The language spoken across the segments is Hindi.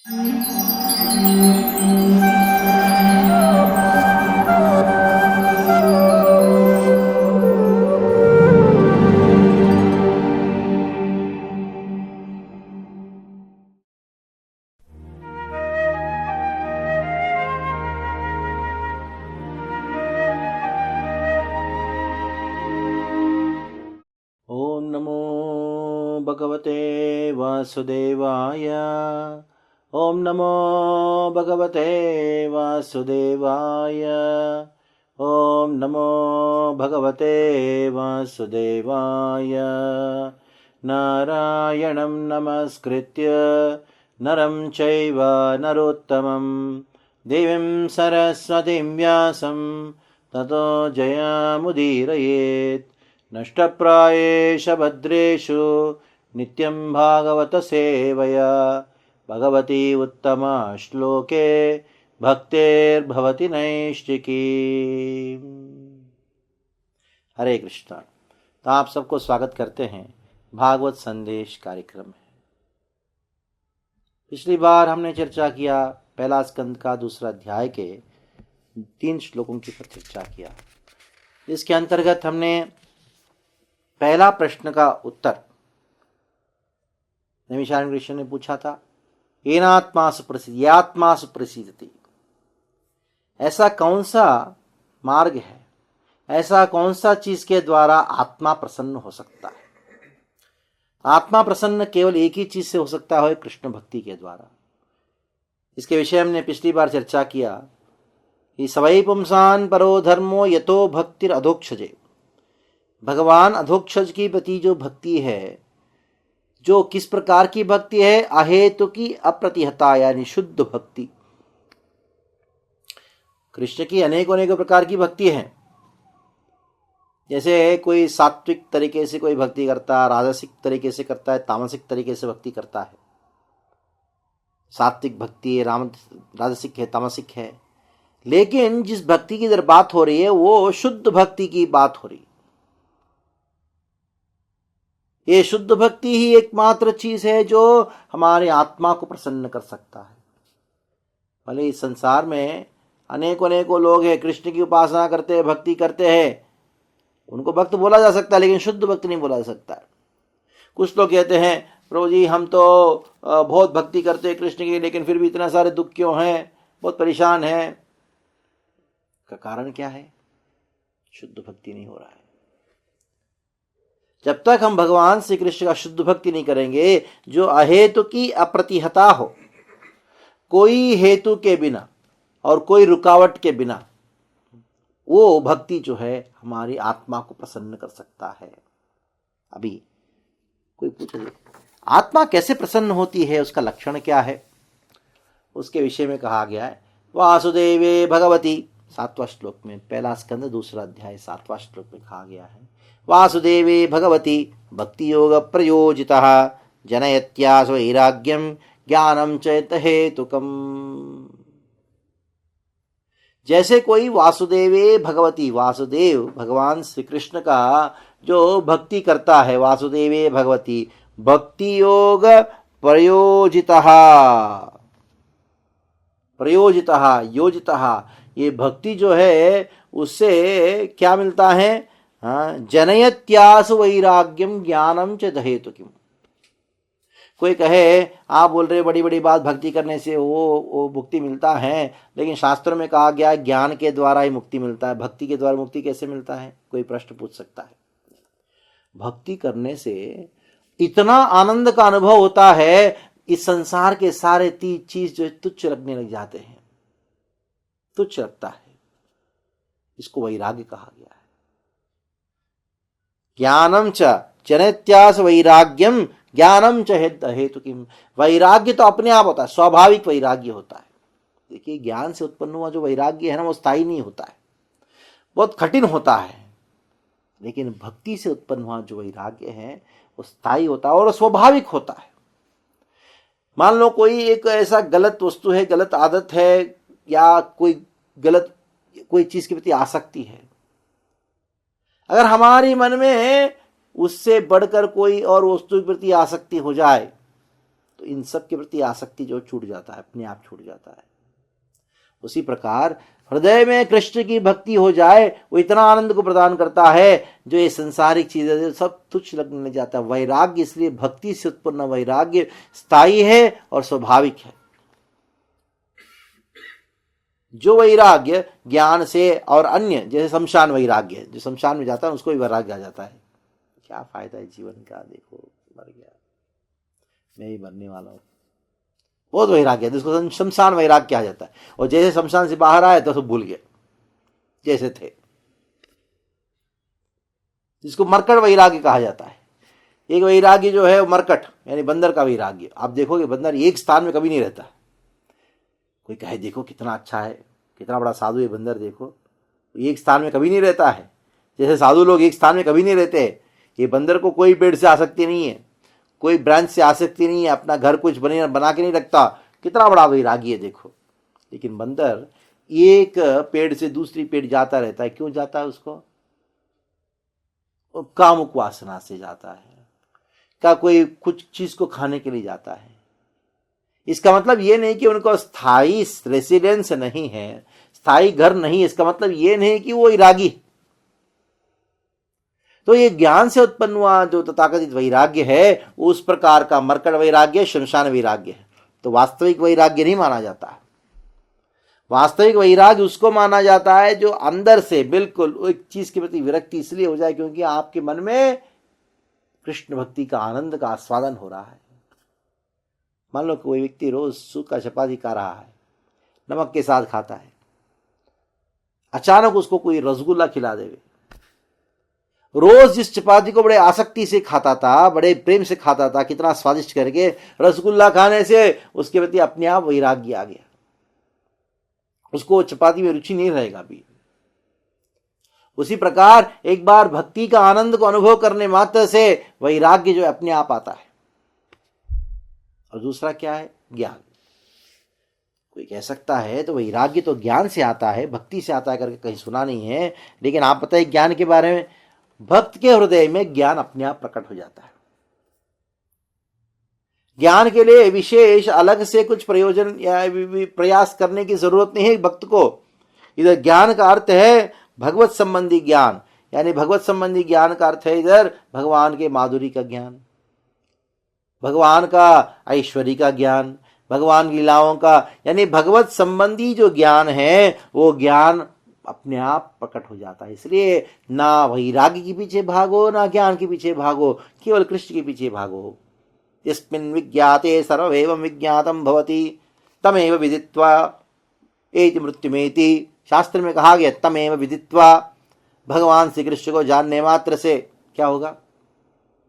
ओम नमो भगवते वासुदेवाय। ओम नमो भगवते वासुदेवाय। ओम नमो भगवते वासुदेवाय। नारायणं नमस्कृत्य नरं चैव नरोत्तमं देवीं सरस्वतीं व्यासं ततो जयमुदीरयेत्। नष्टप्रायेष भद्रेषु नित्यं भागवत सेवया भगवती उत्तमा श्लोके भक्तेर्भवति नैष्टिकी। हरे कृष्णा। तो आप सबको स्वागत करते हैं भागवत संदेश कार्यक्रम में। पिछली बार हमने चर्चा किया पहला स्कंद का दूसरा अध्याय के 3 श्लोकों की पर चर्चा किया। इसके अंतर्गत हमने पहला प्रश्न का उत्तर नैमिषारण्य ऋषि ने पूछा था, येनात्मासु प्रसिद्ध, ये आत्मासु प्रसिद्धति, ऐसा कौन सा मार्ग है, ऐसा कौन सा चीज के द्वारा आत्मा प्रसन्न हो सकता है। आत्मा प्रसन्न केवल एक ही चीज से हो सकता है, कृष्ण भक्ति के द्वारा। इसके विषय हमने पिछली बार चर्चा किया कि सवै पुंसान परो धर्मो यतो भक्तिर अधोक्षजे। भगवान अधोक्षज की प्रति जो भक्ति है, जो किस प्रकार की भक्ति है, अहेतु की अप्रतिहता यानी शुद्ध भक्ति। कृष्ण की अनेक प्रकार की भक्ति है। जैसे कोई सात्विक तरीके से कोई भक्ति करता है, राजसिक तरीके से करता है, तामसिक तरीके से भक्ति करता है। सात्विक भक्ति है, राजसिक है, तामसिक है। लेकिन जिस भक्ति की इधर बात हो रही है वो शुद्ध भक्ति की बात हो रही है। ये शुद्ध भक्ति ही एकमात्र चीज है जो हमारे आत्मा को प्रसन्न कर सकता है। भले इस संसार में अनेकों लोग हैं, कृष्ण की उपासना करते हैं, भक्ति करते हैं, उनको भक्त बोला जा सकता है, लेकिन शुद्ध भक्त नहीं बोला जा सकता है। कुछ लोग कहते हैं, प्रभु जी हम तो बहुत भक्ति करते हैं कृष्ण की, लेकिन फिर भी इतना सारे दुख क्यों हैं, बहुत परेशान हैं। का कारण क्या है? शुद्ध भक्ति नहीं हो रहा है। जब तक हम भगवान श्री कृष्ण का शुद्ध भक्ति नहीं करेंगे, जो अहेतु की अप्रतिहता हो, कोई हेतु के बिना और कोई रुकावट के बिना, वो भक्ति जो है हमारी आत्मा को प्रसन्न कर सकता है। अभी कोई पूछे आत्मा कैसे प्रसन्न होती है, उसका लक्षण क्या है, उसके विषय में कहा गया है वासुदेवे भगवती। 7वां श्लोक में, पहला स्कंद दूसरा अध्याय 7वां श्लोक में कहा गया है, वासुदेवे भगवती भक्ति योग प्रयोजितः जनयत्यास वैराग्यम ज्ञानम चैत हेतुकम। जैसे कोई वासुदेवे भगवती, वासुदेव भगवान श्री कृष्ण का जो भक्ति करता है, वासुदेवे भगवती भक्ति योग प्रयोजितः, प्रयोजितः योजितः, ये भक्ति जो है उससे क्या मिलता है? जनयत्यासु वैराग्यम ज्ञानम च हेतुकम। कोई कहे आप बोल रहे बड़ी बड़ी बात, भक्ति करने से वो मुक्ति मिलता है, लेकिन शास्त्रों में कहा गया ज्ञान के द्वारा ही मुक्ति मिलता है, भक्ति के द्वारा मुक्ति कैसे मिलता है? कोई प्रश्न पूछ सकता है। भक्ति करने से इतना आनंद का अनुभव होता है, इस संसार के सारे चीज जो तुच्छ लगने लग जाते हैं, तुच्छ लगता है। इसको वैराग्य कहा गया है। ज्ञानम च जनयत्यास वैराग्यम ज्ञानम च हेतुकिम। वैराग्य तो अपने आप होता है, स्वाभाविक वैराग्य होता है। देखिए, ज्ञान से उत्पन्न हुआ जो वैराग्य है ना, वो स्थायी नहीं होता है, बहुत कठिन होता है। लेकिन भक्ति से उत्पन्न हुआ जो वैराग्य है वो स्थायी होता है और स्वाभाविक होता है। मान लो कोई एक ऐसा गलत वस्तु है, गलत आदत है, या कोई चीज के प्रति आसक्ति है, अगर हमारी मन में उससे बढ़कर कोई और वस्तु के प्रति आसक्ति हो जाए तो इन सब के प्रति आसक्ति जो छूट जाता है, अपने आप छूट जाता है। उसी प्रकार हृदय में कृष्ण की भक्ति हो जाए, वो इतना आनंद को प्रदान करता है जो ये संसारिक चीजें सब तुच्छ लगने लग जाता है। वैराग्य, इसलिए भक्ति से उत्पन्न वैराग्य स्थायी है और स्वाभाविक है। जो वैराग्य ज्ञान से और अन्य, जैसे शमशान वैराग्य, जो शमशान में जाता है उसको भी वैराग्य आ जाता है। क्या फायदा है जीवन का, देखो मर गया, मैं ही मरने वाला हूं, बहुत वैराग्य है, जिसको शमशान वैराग्य कहा जाता है। और जैसे शमशान से बाहर आए तो सब भूल गए जैसे थे, जिसको मरकट वैराग्य कहा जाता है। एक वैराग्य जो है वो मरकट यानी बंदर का वैराग्य। आप देखोगे बंदर एक स्थान में कभी नहीं रहता। कोई कहे देखो कितना अच्छा है, कितना बड़ा साधु है बंदर, देखो एक स्थान में कभी नहीं रहता है। जैसे साधु लोग एक स्थान में कभी नहीं रहते, ये बंदर को कोई पेड़ से आसक्ति नहीं है, कोई ब्रांच से आसक्ति नहीं है, अपना घर कुछ बना के नहीं रखता। कितना बड़ा वैरागी है देखो। लेकिन बंदर एक पेड़ से दूसरी पेड़ जाता रहता है। क्यों जाता है उसको? कामुक वासना से जाता है, क्या कोई कुछ चीज को खाने के लिए जाता है। इसका मतलब ये नहीं कि उनको स्थायी रेसिडेंस नहीं है, स्थायी घर नहीं। इसका मतलब ये नहीं कि वो वैरागी। तो ये ज्ञान से उत्पन्न हुआ जो तथाकथित वैराग्य है, उस प्रकार का मरकट वैराग्य शमशान वैराग्य है। तो वास्तविक वैराग्य नहीं माना जाता है। वास्तविक वैराग्य उसको माना जाता है जो अंदर से बिल्कुल एक चीज के प्रति विरक्ति इसलिए हो जाए क्योंकि आपके मन में कृष्ण भक्ति का आनंद का आस्वादन हो रहा है। मान लो कोई व्यक्ति रोज सूखा चपाती खा रहा है, नमक के साथ खाता है, अचानक उसको कोई रसगुल्ला खिला देवे। रोज जिस चपाती को बड़े आसक्ति से खाता था, बड़े प्रेम से खाता था, कितना स्वादिष्ट करके, रसगुल्ला खाने से उसके प्रति अपने आप वैराग्य आ गया। उसको चपाती में रुचि नहीं रहेगा अभी। उसी प्रकार एक बार भक्ति का आनंद को अनुभव करने मात्र से वैराग्य जो अपने आप आता है। और दूसरा क्या है? ज्ञान। कोई कह सकता है तो वैराग्य तो ज्ञान से आता है, भक्ति से आता है करके कहीं सुना नहीं है। लेकिन आप पता है ज्ञान के बारे में, भक्त के हृदय में ज्ञान अपने आप प्रकट हो जाता है। ज्ञान के लिए विशेष अलग से कुछ प्रयोजन या प्रयास करने की जरूरत नहीं है भक्त को। इधर ज्ञान का अर्थ है भगवत संबंधी ज्ञान, यानी भगवत संबंधी ज्ञान का अर्थ है इधर भगवान के माधुरी का ज्ञान, भगवान का ऐश्वर्य का ज्ञान, भगवान की लीलाओं का, यानी भगवत संबंधी जो ज्ञान है वो ज्ञान अपने आप प्रकट हो जाता है। इसलिए ना वैराग्य के पीछे भागो, ना ज्ञान के पीछे भागो, केवल कृष्ण के पीछे भागो। यस्मिन् विज्ञाते सर्वमेव विज्ञातम भवति तमेव विदित्वा एति मृत्युमेति। शास्त्र में कहा गया तमेव विदित्वा, भगवान श्री कृष्ण को जानने मात्र से क्या होगा?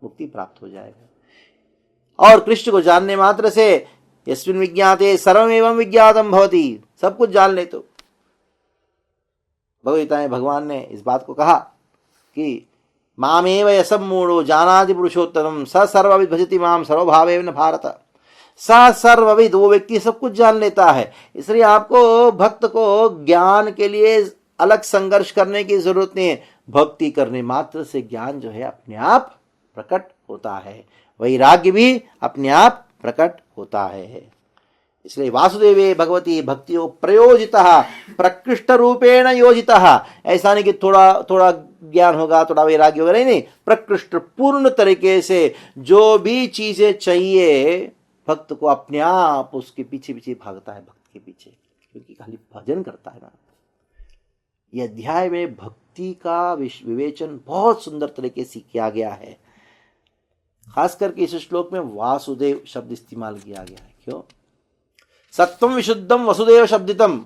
मुक्ति प्राप्त हो जाएगा। और कृष्ण को जानने मात्र से यस्मिन् विज्ञाते सर्वमेव विज्ञातम भवति, सब कुछ जान ले। तो भगवद्गीता में भगवान ने इस बात को कहा कि मामेव यसम्मूढ़ो जानाति पुरुषोत्तमं स सर्वविद् भजति माम सर्वभावेन भारत। स सर्वविद्, वो व्यक्ति सब कुछ जान लेता है। इसलिए आपको भक्त को ज्ञान के लिए अलग संघर्ष करने की जरूरत नहीं है। भक्ति करने मात्र से ज्ञान जो है अपने आप प्रकट होता है, वैराग्य भी अपने आप प्रकट होता है। इसलिए वासुदेवे भगवती भक्तियो प्रयोजितः प्रकृष्ट रूपेण योजितः। ऐसा नहीं कि थोड़ा थोड़ा ज्ञान होगा, थोड़ा वैराग्य होगा, नहीं, प्रकृष्ट पूर्ण तरीके से जो भी चीजें चाहिए भक्त को अपने आप उसके पीछे पीछे भागता है, भक्त के पीछे, क्योंकि खाली भजन करता है ना। यह अध्याय में भक्ति का विवेचन बहुत सुंदर तरीके से किया गया है। खास करके इस श्लोक में वासुदेव शब्द इस्तेमाल किया गया है। क्यों? सत्वम विशुद्धम वसुदेव शब्दितम।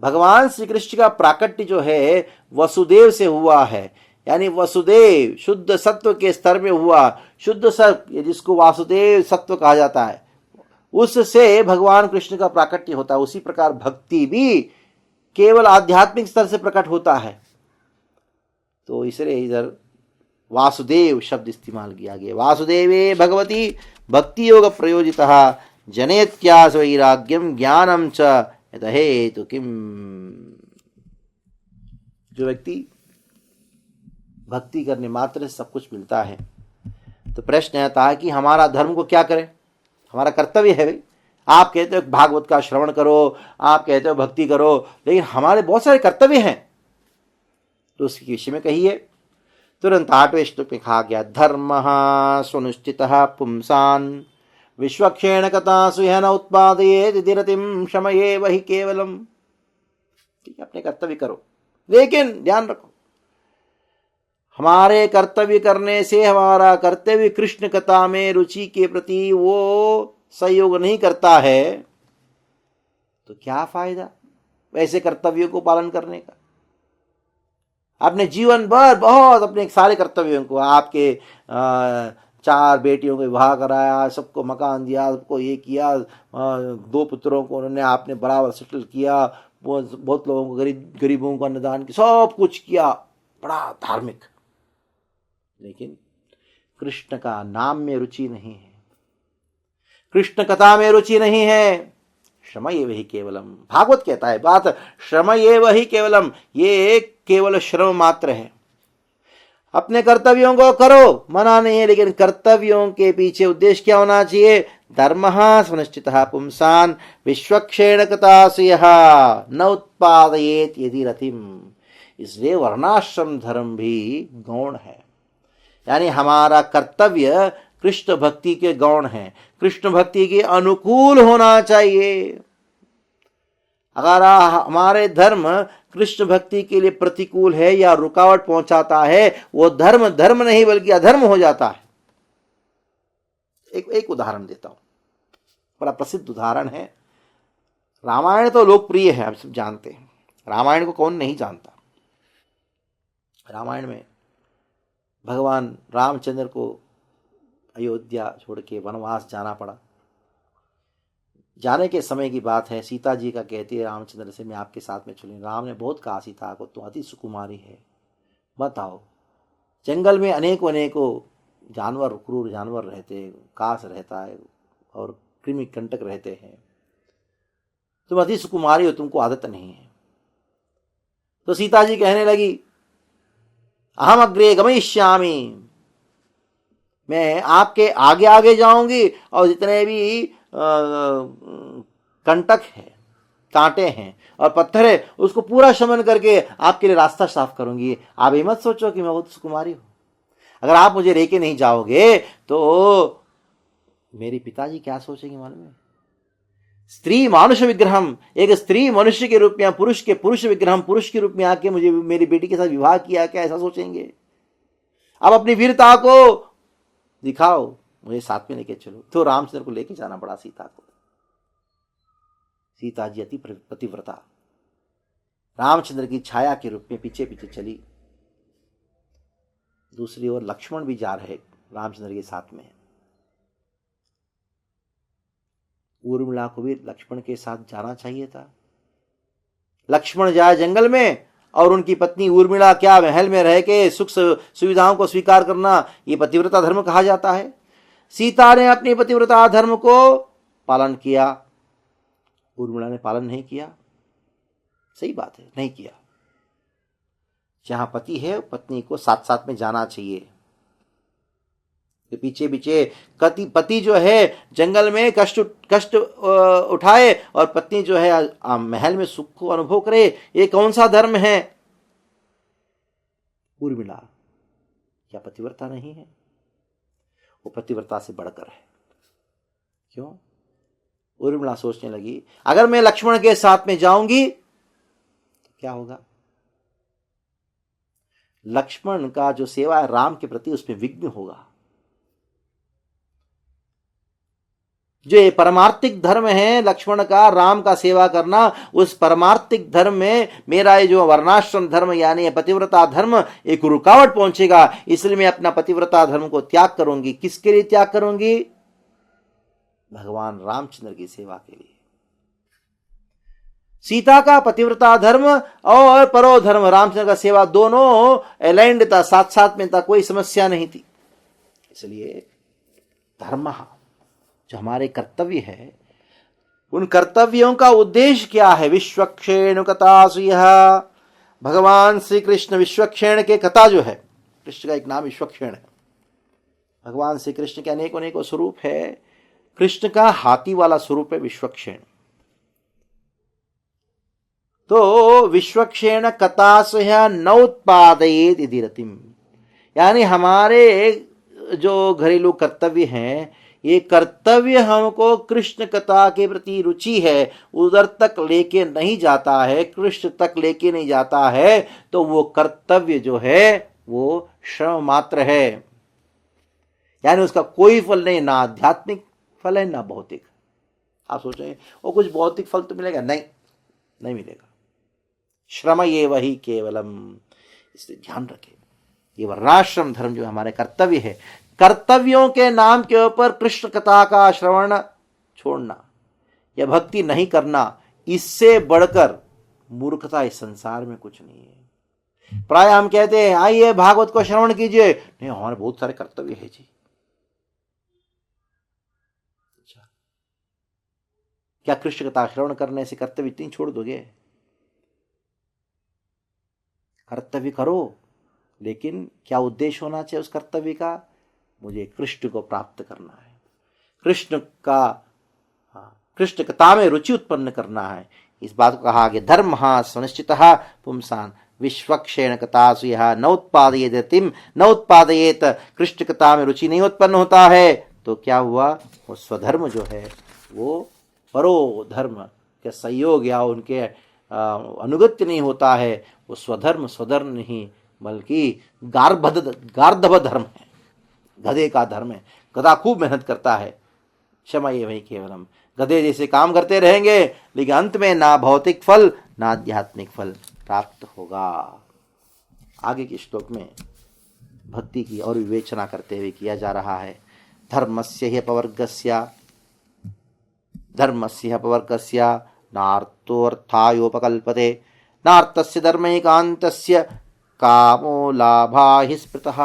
भगवान श्री कृष्ण का प्राकट्य जो है वसुदेव से हुआ है, यानी वसुदेव शुद्ध सत्व के स्तर में हुआ। शुद्ध सत्व जिसको वासुदेव सत्व कहा जाता है, उससे भगवान कृष्ण का प्राकट्य होता है। उसी प्रकार भक्ति भी केवल आध्यात्मिक स्तर से प्रकट होता है। तो इसलिए इधर वासुदेव शब्द इस्तेमाल किया गया। वासुदेवे भगवती भक्ति योग प्रयोजितः जनेत्यास वैराग्यम ज्ञानम च हेतु किम। जो व्यक्ति भक्ति करने मात्र से सब कुछ मिलता है, तो प्रश्न आता है कि हमारा धर्म को क्या करें? हमारा कर्तव्य है भाई। आप कहते हो भागवत का श्रवण करो, आप कहते हो भक्ति करो, लेकिन हमारे बहुत सारे कर्तव्य हैं, तो उसके विषय में कहिए। तुरंत 8वें श्लोक में कहा गया, धर्म सुनिश्चित पुंसान विश्वक्षेण कथासु न उत्पादयेत् रतिम शमये वही केवलम। ठीक है, अपने कर्तव्य करो, लेकिन ध्यान रखो हमारे कर्तव्य करने से हमारा कर्तव्य कृष्ण कथा में रुचि के प्रति वो सहयोग नहीं करता है, तो क्या फायदा वैसे कर्तव्यों को पालन करने का। अपने जीवन भर बहुत अपने सारे कर्तव्यों को, आपके 4 बेटियों को विवाह कराया, सबको मकान दिया, सबको ये किया, 2 पुत्रों को उन्होंने आपने बराबर सेटल किया, बहुत लोगों को गरीबों को अन्नदान किया, सब कुछ किया, बड़ा धार्मिक, लेकिन कृष्ण का नाम में रुचि नहीं है, कृष्ण कथा में रुचि नहीं है। श्रम एव ही केवलम, भागवत कहता है बात, श्रम एव ही केवलम, ये एक केवल श्रम मात्र है। अपने कर्तव्यों को करो, मना नहीं है, लेकिन कर्तव्यों के पीछे उद्देश्य क्या होना चाहिए। धर्म सुनिश्चित पुंसान विश्वक्षेण कथासु न उत्पादयेत् यदि रतिम। इसलिए वर्णाश्रम धर्म भी गौण है, यानी हमारा कर्तव्य कृष्ण भक्ति के गौण है, कृष्ण भक्ति के अनुकूल होना चाहिए। अगर हमारे धर्म कृष्ण भक्ति के लिए प्रतिकूल है या रुकावट पहुंचाता है, वो धर्म धर्म नहीं बल्कि अधर्म हो जाता है। एक उदाहरण देता हूं, बड़ा प्रसिद्ध उदाहरण है। रामायण तो लोकप्रिय है, आप सब जानते हैं, रामायण को कौन नहीं जानता। रामायण में भगवान रामचंद्र को अयोध्या छोड़ के वनवास जाना पड़ा। जाने के समय की बात है, सीता जी का कहती है रामचंद्र से, मैं आपके साथ में चलूंगी। राम ने बहुत कहा सीता को, तुम अति सुकुमारी है, बताओ। जंगल में अनेकों जानवर, क्रूर जानवर रहते, कास रहता है और कृमि कंटक रहते हैं, तुम अति सुकुमारी हो, तुमको आदत नहीं है। तो सीता जी कहने लगी, अहम अग्रे गमयिष्यामि, मैं आपके आगे आगे जाऊंगी और जितने भी कंटक है, कांटे हैं और पत्थर है, उसको पूरा शमन करके आपके लिए रास्ता साफ करूंगी। आप ये मत सोचो कि मैं बहुत सुकुमारी हूं। अगर आप मुझे लेके नहीं जाओगे तो मेरे पिताजी क्या सोचेंगे मालूम है। स्त्री मानुष विग्रहम, एक स्त्री मनुष्य के रूप में, पुरुष के पुरुष विग्रहम, पुरुष के रूप में आके मुझे मेरी बेटी के साथ विवाह किया, क्या ऐसा सोचेंगे। अब अपनी वीरता को दिखाओ, मुझे साथ में लेके चलो। तो रामचंद्र को लेके जाना पड़ा सीता को। सीता जी अति पतिव्रता, रामचंद्र की छाया के रूप में पीछे पीछे चली। दूसरी ओर लक्ष्मण भी जा रहे रामचंद्र के साथ में। उर्मिला को भी लक्ष्मण के साथ जाना चाहिए था। लक्ष्मण जाए जंगल में और उनकी पत्नी उर्मिला क्या महल में रह के सुख सुविधाओं को स्वीकार करना, ये पतिव्रता धर्म कहा जाता है। सीता ने अपनी पतिव्रता धर्म को पालन किया, उर्मिला ने पालन नहीं किया। सही बात है, नहीं किया। जहां पति है पत्नी को साथ साथ में जाना चाहिए। पीछे पीछे पति जो है जंगल में कष्ट उठाए और पत्नी जो है महल में सुख को अनुभव करे, ये कौन सा धर्म है। उर्मिला क्या पतिव्रता नहीं है? वो पतिव्रता से बढ़कर है। क्यों? उर्मिला सोचने लगी, अगर मैं लक्ष्मण के साथ में जाऊंगी तो क्या होगा। लक्ष्मण का जो सेवा है राम के प्रति, उसमें विघ्न होगा। जो ये परमार्थिक धर्म है लक्ष्मण का, राम का सेवा करना, उस परमार्थिक धर्म में मेरा ये जो वर्णाश्रम धर्म यानी पतिव्रता धर्म एक रुकावट पहुंचेगा। इसलिए मैं अपना पतिव्रता धर्म को त्याग करूंगी। किसके लिए त्याग करूंगी? भगवान रामचंद्र की सेवा के लिए। सीता का पतिव्रता धर्म और परो धर्म, रामचंद्र का सेवा, दोनों अलाइंड था, साथ साथ में था, कोई समस्या नहीं थी। इसलिए धर्म जो हमारे कर्तव्य है, उन कर्तव्यों का उद्देश्य क्या है? विश्वक्षेण कथासु भगवान श्री कृष्ण विश्वक्षेण के कथा जो है, कृष्ण का एक नाम विश्वक्षेण है। भगवान श्री कृष्ण के अनेकों स्वरूप है। कृष्ण का हाथी वाला स्वरूप है विश्वक्षेण। तो विश्वक्षेण कथासह न उत्पादयेत इति रतिम, यानी हमारे जो घरेलू कर्तव्य हैं, ये कर्तव्य हमको कृष्ण कथा के प्रति रुचि है, उधर तक लेके नहीं जाता है, कृष्ण तक लेके नहीं जाता है, तो वो कर्तव्य जो है वो श्रम मात्र है, यानी उसका कोई फल नहीं, ना आध्यात्मिक फल है ना भौतिक। आप सोचेंगे वो कुछ भौतिक फल तो मिलेगा, नहीं, नहीं मिलेगा। श्रम ये वही केवलम, इसलिए ध्यान रखें, ये वर्णाश्रम धर्म जो हमारे कर्तव्य है, कर्तव्यों के नाम के ऊपर कृष्ण कथा का श्रवण छोड़ना या भक्ति नहीं करना, इससे बढ़कर मूर्खता इस संसार में कुछ नहीं है। प्राय हम कहते हैं आइए भागवत को श्रवण कीजिए, नहीं हमारे बहुत सारे कर्तव्य है जी। अच्छा, क्या कृष्ण कथा श्रवण करने से कर्तव्य इतनी छोड़ दोगे? कर्तव्य करो, लेकिन क्या उद्देश्य होना चाहिए उस कर्तव्य का? मुझे कृष्ण को प्राप्त करना है, कृष्ण कथा में रुचि उत्पन्न करना है। इस बात को कहा गया धर्म सुनिश्चितः पुंसान विश्वक्षेण कथासु यह न उत्पादयेत रतिम न उत्पादयेत। कृष्ण कथा में रुचि नहीं उत्पन्न होता है तो क्या हुआ? वो स्वधर्म जो है वो परो धर्म के सहयोग या उनके अनुगत्य नहीं होता है। वो स्वधर्म नहीं बल्कि गार्धव धर्म है, गधे का धर्म है। गधा खूब मेहनत करता है, क्षमा ये वही केवलम, गधे जैसे काम करते रहेंगे, लेकिन अंत में ना भौतिक फल ना आध्यात्मिक फल प्राप्त होगा। आगे के श्लोक में भक्ति की और विवेचना करते हुए किया जा रहा है। धर्मस्य हि अपवर्गस्य नार्थोऽर्थायोपकल्पते नार्थस्य धर्मैकान्तस्य कामो लाभा हि स्मृतः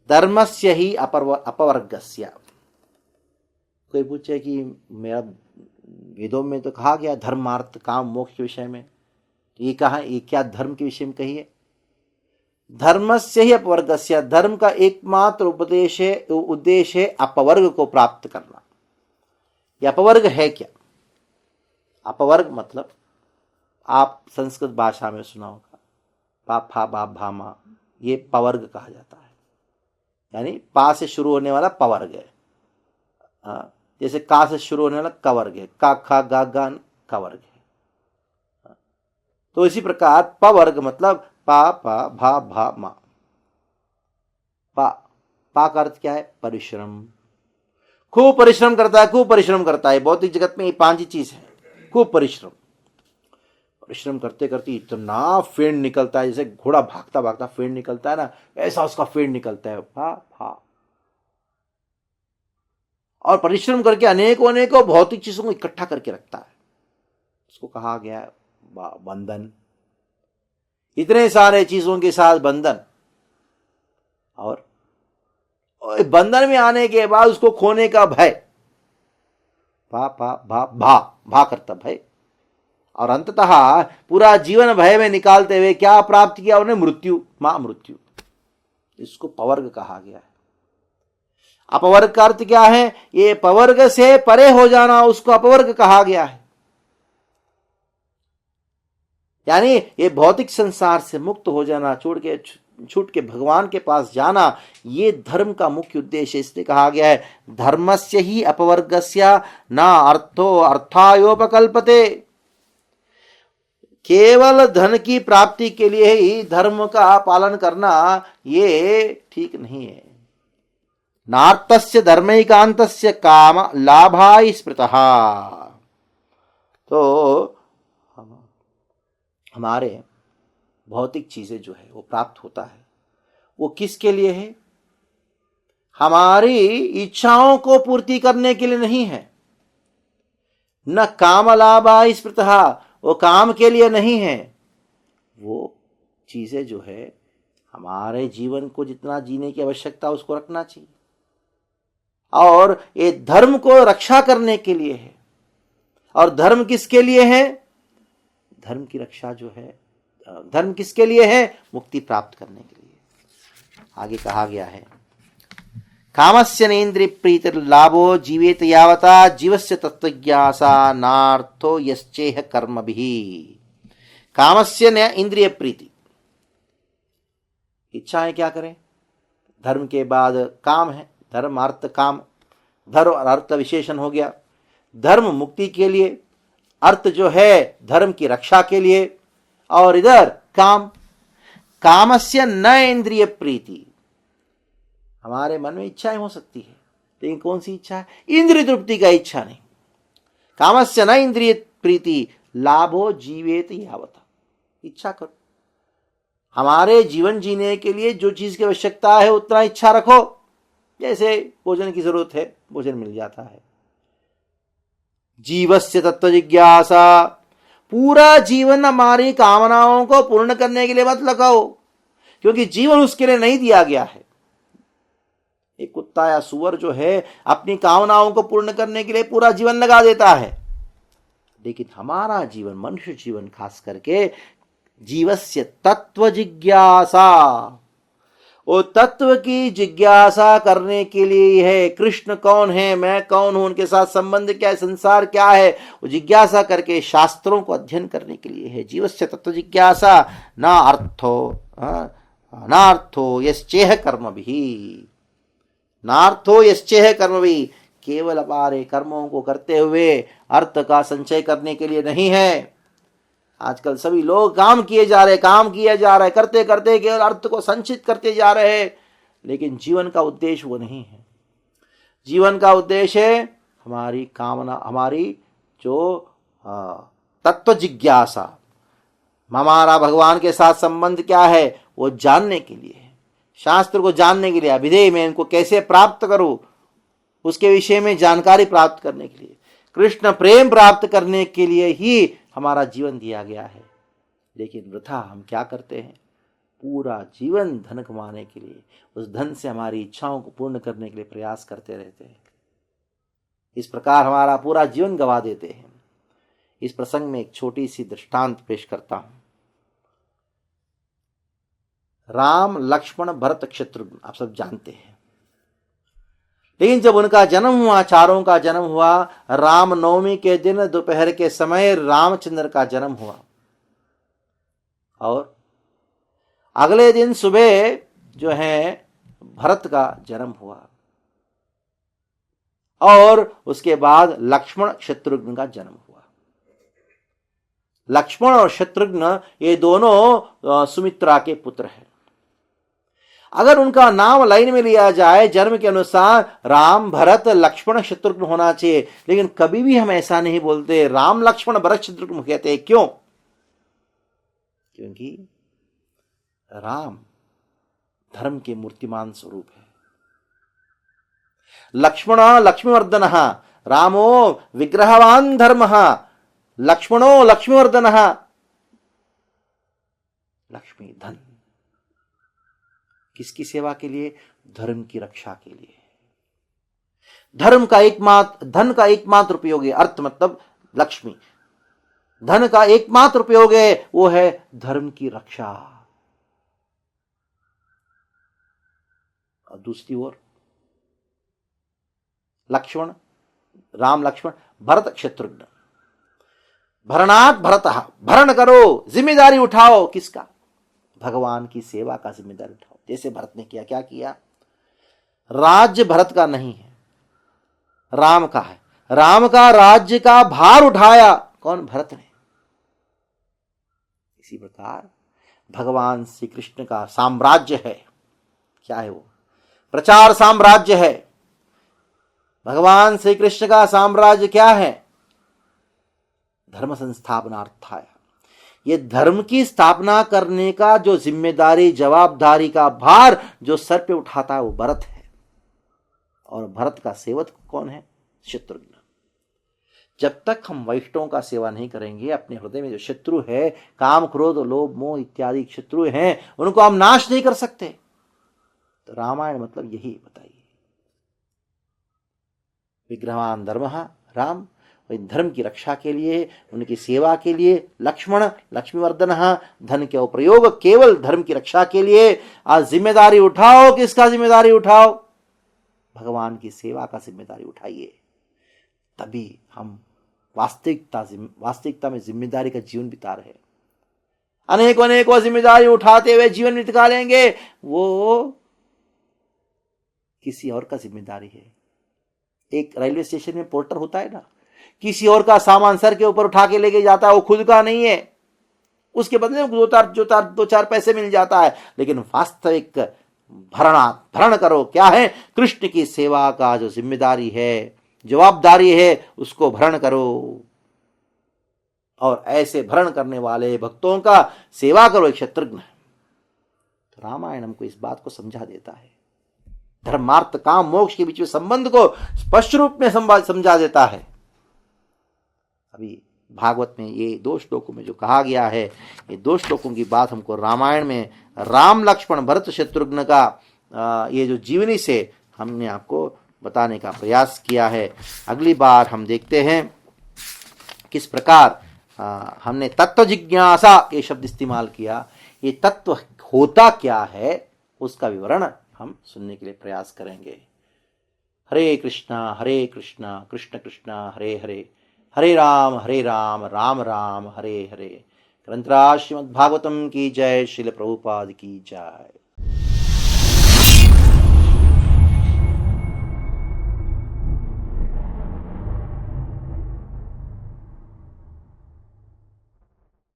धर्मस्य ही अपवर्गस्य। कोई पूछे कि मेरा वेदों में तो कहा गया धर्मार्थ काम मोक्ष के विषय में, ये कहा, ये क्या धर्म के विषय में कही है? धर्मस्य ही अपवर्गस्य, धर्म का एकमात्र उद्देश्य है अपवर्ग को प्राप्त करना। यह अपवर्ग है क्या? अपवर्ग मतलब आप संस्कृत भाषा में सुना होगा, पा फा बा भा मा, ये पवर्ग कहा जाता है, यानी पा से शुरू होने वाला पवर्ग है। जैसे का से शुरू होने वाला कवर्ग है, का खा गा गा कवर्ग है। तो इसी प्रकार पवर्ग मतलब पा पा भा भा मा। पा का अर्थ क्या है? परिश्रम। खूब परिश्रम करता है। भौतिक जगत में ये 5 ही चीज है। खूब परिश्रम करते करते इतना फेंड निकलता है, जैसे घोड़ा भागता भागता फेंड निकलता है ना, ऐसा उसका फेंड निकलता है। और परिश्रम करके अनेकों भौतिक चीजों को इकट्ठा करके रखता है। उसको कहा गया है बंधन। इतने सारे चीजों के साथ बंधन, और बंधन में आने के बाद उसको खोने का भय, भा करता भय, और अंततः पूरा जीवन भय में निकालते हुए क्या प्राप्त किया उन्हें? मृत्यु। इसको पवर्ग कहा गया है। अपवर्ग का अर्थ क्या है? ये पवर्ग से परे हो जाना, उसको अपवर्ग कहा गया है। यानी ये भौतिक संसार से मुक्त हो जाना, छूट के भगवान के पास जाना, ये धर्म का मुख्य उद्देश्य। इसलिए कहा गया है धर्मस्य ही अपवर्गस्य न अर्थो अर्थायोपकल्पते। केवल धन की प्राप्ति के लिए ही धर्म का पालन करना ये ठीक नहीं है। नार्थस्य धर्मैकान्तस्य काम लाभाय स्मृतः। तो हमारे भौतिक चीजें जो है वो प्राप्त होता है, वो किसके लिए है? हमारी इच्छाओं को पूर्ति करने के लिए नहीं है। न काम लाभाय स्मृतः, वो काम के लिए नहीं है। वो चीजें जो है हमारे जीवन को जितना जीने की आवश्यकता उसको रखना चाहिए, और ये धर्म को रक्षा करने के लिए है। और धर्म किसके लिए है? धर्म की रक्षा जो है, धर्म किसके लिए है? मुक्ति प्राप्त करने के लिए। आगे कहा गया है कामस्य नेन्द्रिय प्रीतिर्लाभो जीवेत यावता जीवस्य तत्वज्ञासा नार्थो यश्चेह कर्मभिः। कामस्य न इंद्रिय प्रीति, इच्छाएं क्या करें? धर्म के बाद काम है, धर्म अर्थ काम, धर्म और अर्थ विशेषण हो गया। धर्म मुक्ति के लिए, अर्थ जो है धर्म की रक्षा के लिए, और इधर काम। कामस्य न इंद्रिय प्रीति, हमारे मन में इच्छाएं हो सकती है, लेकिन कौन सी इच्छा है? इंद्रिय तृप्ति का इच्छा नहीं। कामस्य न इंद्रिय प्रीति लाभो जीवेत यावता, इच्छा करो, हमारे जीवन जीने के लिए जो चीज की आवश्यकता है उतना इच्छा रखो। जैसे भोजन की जरूरत है, भोजन मिल जाता है। जीवस्य तत्व जिज्ञासा, पूरा जीवन हमारी कामनाओं को पूर्ण करने के लिए मत लगाओ, क्योंकि जीवन उसके लिए नहीं दिया गया है। एक कुत्ता या सुअर जो है अपनी कामनाओं को पूर्ण करने के लिए पूरा जीवन लगा देता है, लेकिन हमारा जीवन, मनुष्य जीवन खास करके, जीवस्य तत्व जिज्ञासा, वो तत्व की जिज्ञासा करने के लिए है। कृष्ण कौन है, मैं कौन हूं, उनके साथ संबंध क्या है, संसार क्या है, वो जिज्ञासा करके शास्त्रों को अध्ययन करने के लिए है। जीवस्य तत्व जिज्ञासा ना अर्थो यश्चेह कर्मभिः, नार्थो यश्चेह कर्मभिः, केवल हमारे कर्मों को करते हुए अर्थ का संचय करने के लिए नहीं है। आजकल सभी लोग काम किए जा रहे, काम किया जा रहा है, करते करते केवल अर्थ को संचित करते जा रहे हैं, लेकिन जीवन का उद्देश्य वो नहीं है। जीवन का उद्देश्य है हमारी कामना, हमारी जो तत्व जिज्ञासा, हमारा भगवान के साथ संबंध क्या है वो जानने के लिए है। शास्त्र को जानने के लिए, अभिधेय में इनको कैसे प्राप्त करूं उसके विषय में जानकारी प्राप्त करने के लिए, कृष्ण प्रेम प्राप्त करने के लिए ही हमारा जीवन दिया गया है। लेकिन वृथा हम क्या करते हैं? पूरा जीवन धन कमाने के लिए, उस धन से हमारी इच्छाओं को पूर्ण करने के लिए प्रयास करते रहते हैं। इस प्रकार हमारा पूरा जीवन गंवा देते हैं। इस प्रसंग में एक छोटी सी दृष्टांत पेश करता हूं। राम, लक्ष्मण, भरत, शत्रुघ्न आप सब जानते हैं, लेकिन जब उनका जन्म हुआ, चारों का जन्म हुआ, राम नवमी के दिन दोपहर के समय रामचंद्र का जन्म हुआ, और अगले दिन सुबह जो है भरत का जन्म हुआ, और उसके बाद लक्ष्मण शत्रुघ्न का जन्म हुआ। लक्ष्मण और शत्रुघ्न ये दोनों सुमित्रा के पुत्र हैं। अगर उनका नाम लाइन में लिया जाए जन्म के अनुसार, राम, भरत, लक्ष्मण, शत्रुघ्न होना चाहिए, लेकिन कभी भी हम ऐसा नहीं बोलते राम, लक्ष्मण, भरत, शत्रुघ्न कहते हैं। क्यों? क्योंकि राम धर्म के मूर्तिमान स्वरूप है। लक्ष्मण लक्ष्मीवर्धन, रामो विग्रहवान धर्म, लक्ष्मणो लक्ष्मीवर्धन, लक्ष्मी धन, किसकी सेवा के लिए? धर्म की रक्षा के लिए। धर्म का एकमात्र, धन का एकमात्र उपयोग है, अर्थ मतलब लक्ष्मी, धन का एकमात्र उपयोग है वो है धर्म की रक्षा। और दूसरी ओर लक्ष्मण, राम, लक्ष्मण, भरत, शत्रुघ्न, भरणात् भरतः, भरण करो, जिम्मेदारी उठाओ। किसका? भगवान की सेवा का जिम्मेदारी उठाओ। जैसे भरत ने किया, क्या किया? राज्य भरत का नहीं है, राम का है। राम का राज्य का भार उठाया कौन? भरत ने। इसी प्रकार भगवान श्री कृष्ण का साम्राज्य है, क्या है वो? प्रचार साम्राज्य है। भगवान श्री कृष्ण का साम्राज्य क्या है? धर्म संस्थापनार्थाय। ये धर्म की स्थापना करने का जो जिम्मेदारी, जवाबदारी का भार जो सर पे उठाता है वो भरत है। और भरत का सेवक कौन है? शत्रुघ्न। जब तक हम वैष्णवों का सेवा नहीं करेंगे, अपने हृदय में जो शत्रु है, काम, क्रोध, लोभ, मोह इत्यादि शत्रु हैं, उनको हम नाश नहीं कर सकते। तो रामायण मतलब यही बताइए। विग्रहवान धर्म, राम धर्म की रक्षा के लिए, उनकी सेवा के लिए, लक्ष्मण लक्ष्मीवर्धन, धन के प्रयोग केवल धर्म की रक्षा के लिए। आज जिम्मेदारी उठाओ। किसका जिम्मेदारी उठाओ? भगवान की सेवा का जिम्मेदारी उठाइए, तभी हम वास्तविकता में जिम्मेदारी का जीवन बिता रहे। अनेकों जिम्मेदारी उठाते हुए जीवन बिता लेंगे, वो किसी और का जिम्मेदारी है। एक रेलवे स्टेशन में पोर्टर होता है ना, किसी और का सामान सर के ऊपर उठा के लेके जाता है, वो खुद का नहीं है, उसके बदले में दो चार पैसे मिल जाता है, लेकिन वास्तविक भरण करो क्या है, कृष्ण की सेवा का जो जिम्मेदारी है, जवाबदारी है, उसको भरण करो। और ऐसे भरण करने वाले भक्तों का सेवा करो। एक शत्रुघ्न, तो रामायण हमको इस बात को समझा देता है, धर्मार्थ काम मोक्ष के बीच में संबंध को स्पष्ट रूप में समझा देता है। अभी भागवत में ये 2 श्लोकों में जो कहा गया है, ये 2 श्लोकों की बात हमको रामायण में राम लक्ष्मण भरत शत्रुघ्न का ये जो जीवनी से हमने आपको बताने का प्रयास किया है। अगली बार हम देखते हैं किस प्रकार हमने तत्व जिज्ञासा ये शब्द इस्तेमाल किया, ये तत्व होता क्या है उसका विवरण हम सुनने के लिए प्रयास करेंगे। हरे कृष्णा कृष्ण कृष्णा हरे हरे, हरे राम राम राम हरे हरे। ग्रंथराज श्रीमद् भागवतम की जय, श्रील प्रभुपाद की जय।